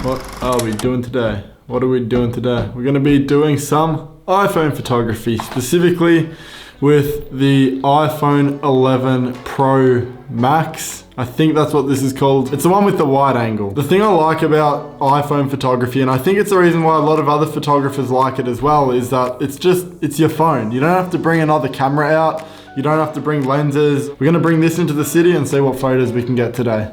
What are we doing today? What are we doing today? We're going to be doing some iPhone photography, specifically with the iPhone 11 Pro Max. I think that's what this is called. It's the one with the wide angle. The thing I like about iPhone photography, and I think it's the reason why a lot of other photographers like it as well, is that it's your phone. You don't have to bring another camera out. You don't have to bring lenses. We're gonna bring this into the city and see what photos we can get today.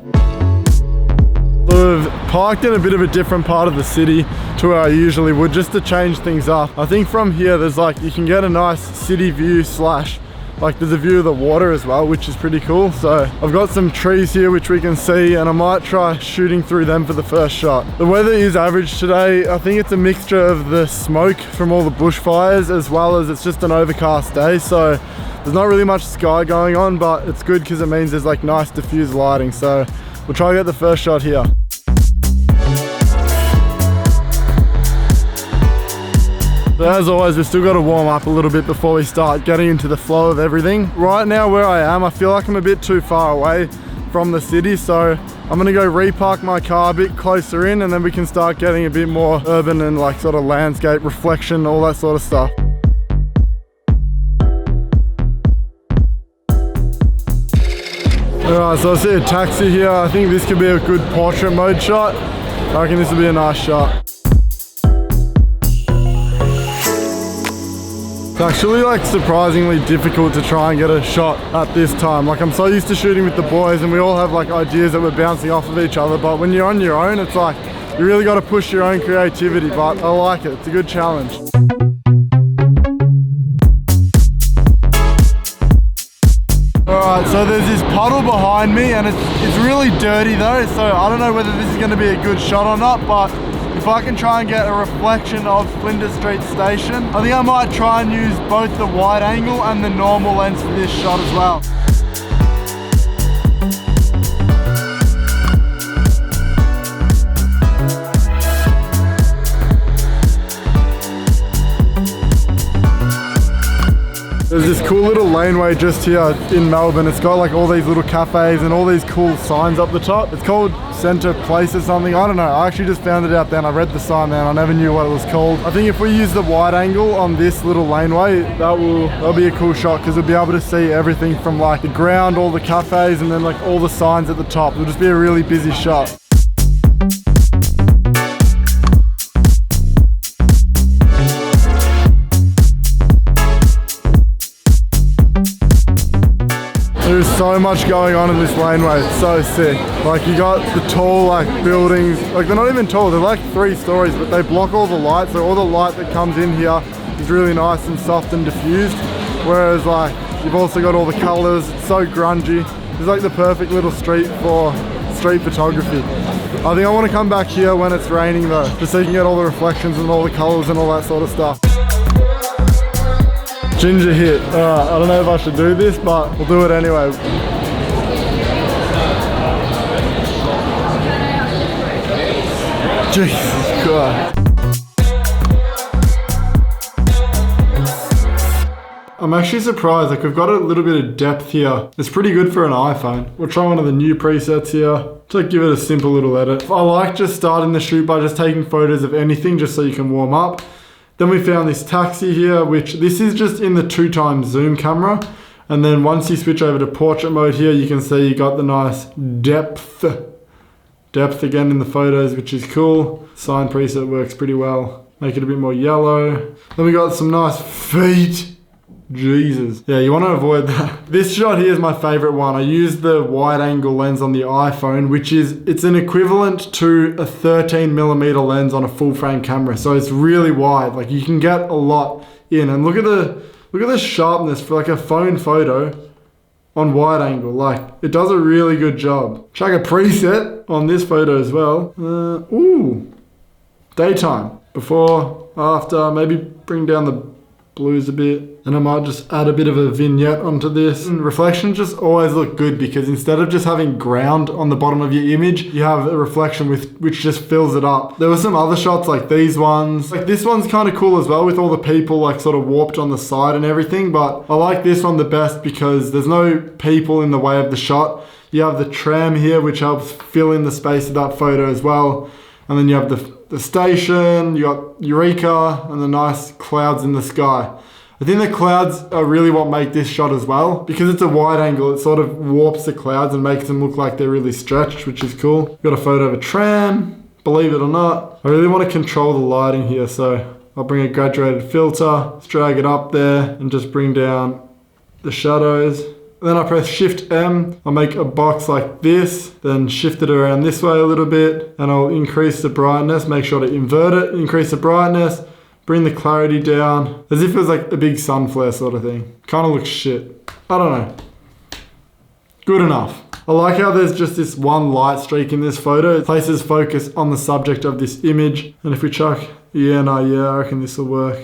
We've parked in a bit of a different part of the city to where I usually would, just to change things up. I think from here there's like, you can get a nice city view slash like there's a view of the water as well, which is pretty cool. So I've got some trees here which we can see, and I might try shooting through them for the first shot. The weather is average today. I think it's a mixture of the smoke from all the bushfires as well as it's just an overcast day. So there's not really much sky going on, but it's good because it means there's like nice diffused lighting. So we'll try to get the first shot here. So as always, we've still got to warm up a little bit before we start getting into the flow of everything. Right now where I am, I feel like I'm a bit too far away from the city, so I'm gonna go repark my car a bit closer in, and then we can start getting a bit more urban and like sort of landscape reflection, all that sort of stuff. Alright, so I see a taxi here. I think this could be a good portrait mode shot. I reckon this will be a nice shot. It's actually like surprisingly difficult to try and get a shot at this time. Like, I'm so used to shooting with the boys and we all have like ideas that we're bouncing off of each other, but when you're on your own, it's like you really got to push your own creativity. But I like it. It's a good challenge. Alright, so there's this puddle behind me and it's really dirty though, so I don't know whether this is going to be a good shot or not, but if I can try and get a reflection of Flinders Street Station, I think I might try and use both the wide angle and the normal lens for this shot as well. There's this cool little laneway just here in Melbourne. It's got like all these little cafes and all these cool signs up the top. It's called Centre Place or something. I don't know. I actually just found it out then. I read the sign then. I never knew what it was called. I think if we use the wide angle on this little laneway, that'll be a cool shot because we'll be able to see everything from like the ground, all the cafes, and then like all the signs at the top. It'll just be a really busy shot. There's so much going on in this laneway, it's so sick. Like, you got the tall like buildings, like they're not even tall, they're like 3 stories, but they block all the light, so all the light that comes in here is really nice and soft and diffused. Whereas like, you've also got all the colors, it's so grungy. It's like the perfect little street for street photography. I think I want to come back here when it's raining though, just so you can get all the reflections and all the colors and all that sort of stuff. Ginger hit. Alright, I don't know if I should do this, but we'll do it anyway. Jesus Christ. I'm actually surprised, like we've got a little bit of depth here. It's pretty good for an iPhone. We'll try one of the new presets here. To give it a simple little edit. I like just starting the shoot by just taking photos of anything just so you can warm up. Then we found this taxi here, which this is just in the 2x zoom camera. And then once you switch over to portrait mode here, you can see you got the nice depth again in the photos, which is cool. Sign preset works pretty well. Make it a bit more yellow. Then we got some nice feet. Jesus. Yeah, you want to avoid that. This shot here is my favorite one. I used the wide angle lens on the iPhone, which is, it's an equivalent to a 13mm lens on a full frame camera. So it's really wide. Like you can get a lot in, and look at the sharpness for like a phone photo on wide angle. Like it does a really good job. Check a preset on this photo as well. Ooh, daytime, before, after, maybe bring down the blues a bit, and I might just add a bit of a vignette onto this. And reflections just always look good because instead of just having ground on the bottom of your image, you have a reflection which just fills it up. There were some other shots like these ones. Like this one's kind of cool as well with all the people like sort of warped on the side and everything, but I like this one the best because there's no people in the way of the shot. You have the tram here, which helps fill in the space of that photo as well. And then you have the station, you got Eureka, and the nice clouds in the sky. I think the clouds are really what make this shot as well. Because it's a wide angle, it sort of warps the clouds and makes them look like they're really stretched, which is cool. Got a photo of a tram, believe it or not. I really want to control the lighting here, so I'll bring a graduated filter, let's drag it up there, and just bring down the shadows. Then I press Shift M, I'll make a box like this, then shift it around this way a little bit, and I'll increase the brightness, make sure to invert it, increase the brightness, bring the clarity down, as if it was like a big sun flare sort of thing. Kind of looks shit. I don't know. Good enough. I like how there's just this one light streak in this photo. It places focus on the subject of this image. And if we chuck, I reckon this will work.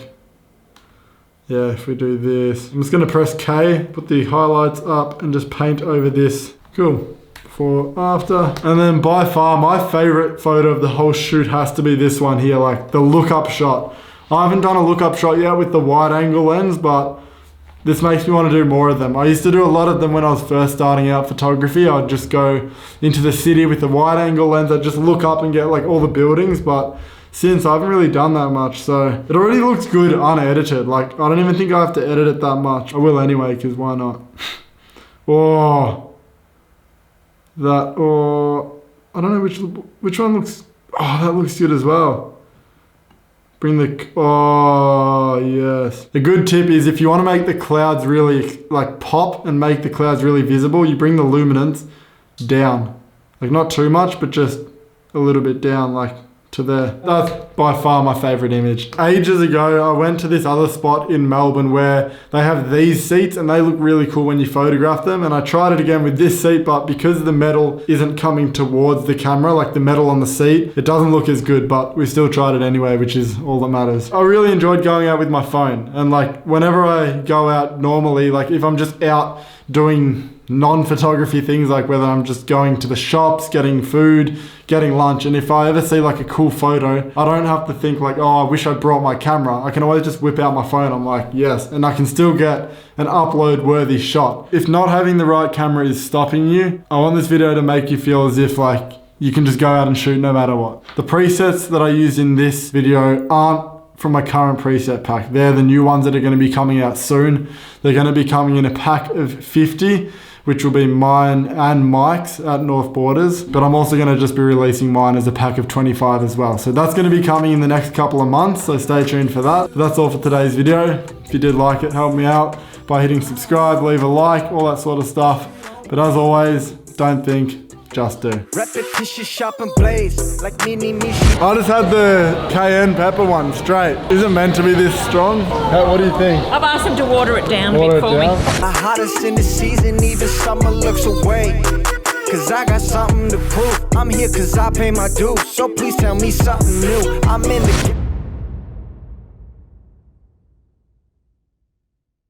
Yeah, if we do this. I'm just gonna press K, put the highlights up and just paint over this. Cool. Before, after. And then by far, my favorite photo of the whole shoot has to be this one here, like the look-up shot. I haven't done a look-up shot yet with the wide-angle lens, but this makes me want to do more of them. I used to do a lot of them when I was first starting out photography. I'd just go into the city with the wide-angle lens. I'd just look up and get like all the buildings, but since I haven't really done that much, so it already looks good unedited. Like, I don't even think I have to edit it that much. I will anyway, because why not? Oh, that, oh, I don't know which one looks, oh, that looks good as well. Bring the, oh yes. A good tip is if you want to make the clouds really like pop and make the clouds really visible, you bring the luminance down. Like not too much, but just a little bit down, like to there. That's by far my favorite image. Ages ago, I went to this other spot in Melbourne where they have these seats and they look really cool when you photograph them. And I tried it again with this seat, but because the metal isn't coming towards the camera, like the metal on the seat, it doesn't look as good, but we still tried it anyway, which is all that matters. I really enjoyed going out with my phone. And like whenever I go out normally, like if I'm just out doing non-photography things, like whether I'm just going to the shops, getting food, getting lunch, and if I ever see like a cool photo, I don't have to think like, oh, I wish I brought my camera. I can always just whip out my phone. I'm like, yes, and I can still get an upload worthy shot. If not having the right camera is stopping you, I want this video to make you feel as if like you can just go out and shoot no matter what. The presets that I use in this video aren't from my current preset pack. They're the new ones that are going to be coming out soon. They're going to be coming in a pack of 50, which will be mine and Mike's at North Borders. But I'm also going to just be releasing mine as a pack of 25 as well. So that's going to be coming in the next couple of months, so stay tuned for that. But that's all for today's video. If you did like it, help me out by hitting subscribe, leave a like, all that sort of stuff. But as always, don't think, just do. Repetition, sharp and blaze, like me. I just had the cayenne pepper one straight. Is it meant to be this strong? What do you think? I've asked them to water it down Water it for me. down? The hottest in the season, even summer looks away. Cause I got something to prove. I'm here cause I pay my dues. So please tell me something new. I'm in the